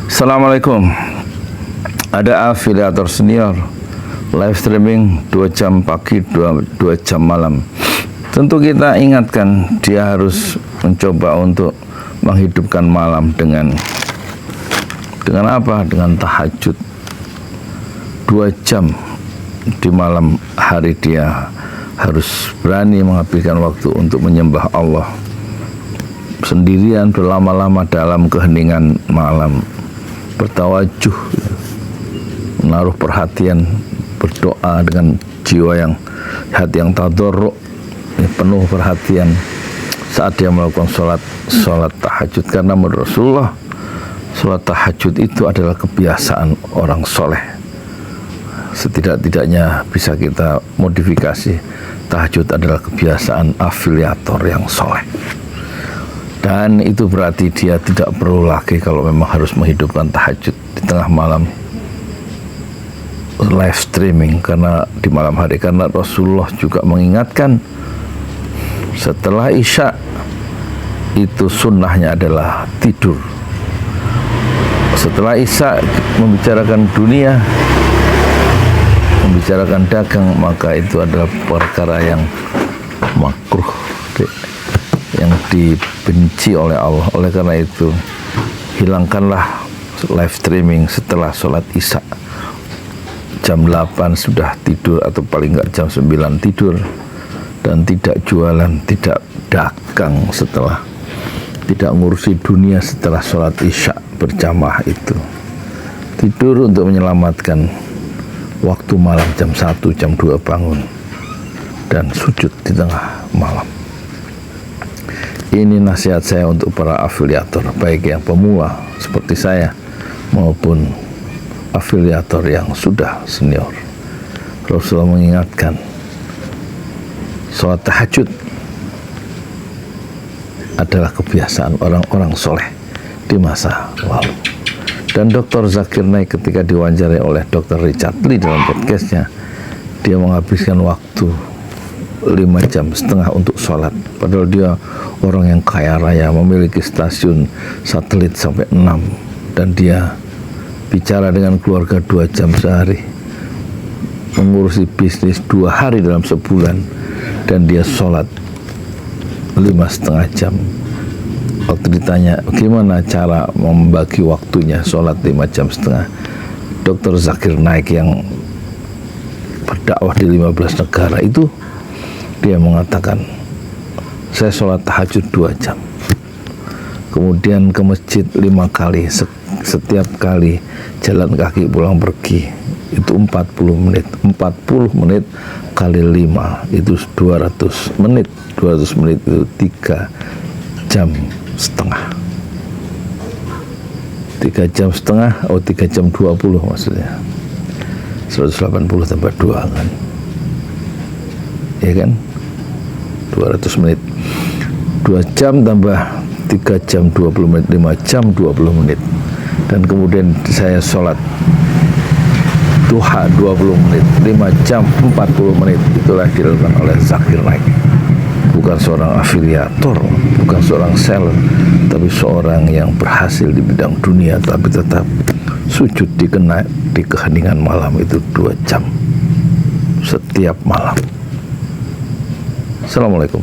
Assalamualaikum. Ada afiliator senior live streaming 2 jam pagi 2 jam malam. Tentu kita ingatkan dia harus mencoba untuk menghidupkan malam dengan apa? Dengan tahajud 2 jam di malam hari. Dia harus berani menghabiskan waktu untuk menyembah Allah sendirian berlama-lama dalam keheningan malam, bertawajuh, menaruh perhatian, berdoa dengan jiwa hati yang tadarruk, penuh perhatian saat dia melakukan sholat tahajud. Karena menurut Rasulullah, sholat tahajud itu adalah kebiasaan orang soleh. Setidak-tidaknya bisa kita modifikasi, tahajud adalah kebiasaan afiliator yang soleh. Dan itu berarti dia tidak perlu lagi kalau memang harus menghidupkan tahajud di tengah malam live streaming karena di malam hari. Karena Rasulullah juga mengingatkan setelah Isya itu sunnahnya adalah tidur. Setelah Isya membicarakan dunia, membicarakan dagang, maka itu adalah perkara yang makruh, yang dibenci oleh Allah. Oleh karena itu, hilangkanlah live streaming setelah sholat Isya. Jam 8 sudah tidur atau paling enggak jam 9 tidur, dan tidak jualan, tidak dagang setelah, tidak ngurusi dunia setelah sholat Isya berjamaah itu. Tidur untuk menyelamatkan waktu malam jam 1, jam 2 bangun dan sujud di tengah malam. Ini nasihat saya untuk para afiliator, baik yang pemula seperti saya maupun afiliator yang sudah senior. Rasulullah mengingatkan sholat tahajud adalah kebiasaan orang-orang soleh di masa lalu. Dan Dr. Zakir Naik ketika diwawancarai oleh Dr. Richard Lee dalam podcastnya, dia menghabiskan waktu 5,5 jam untuk sholat. Padahal dia orang yang kaya raya, memiliki stasiun satelit sampai 6, dan dia bicara dengan keluarga 2 jam sehari, mengurusi bisnis 2 hari dalam sebulan, dan dia sholat 5,5 jam. Waktu ditanya bagaimana cara membagi waktunya sholat 5,5 jam, Dr. Zakir Naik yang berdakwah di 15 negara itu, dia mengatakan, saya sholat tahajud 2 jam, kemudian ke masjid 5 kali, setiap kali jalan kaki pulang pergi itu 40 menit. 40 menit kali 5 itu 200 menit. 200 menit itu 3,5 jam. 3,5 jam, 3 jam 20 maksudnya. 180 tambah 2 kan, ya kan, 200 menit. 2 jam tambah 3 jam 20 menit, 5 jam 20 menit. Dan kemudian saya sholat duha 20 menit, 5 jam 40 menit. Itulah dilakukan oleh Zakir Naik. Bukan seorang afiliator, bukan seorang seller, tapi seorang yang berhasil di bidang dunia, tapi tetap sujud di keheningan malam itu 2 jam setiap malam. Assalamualaikum.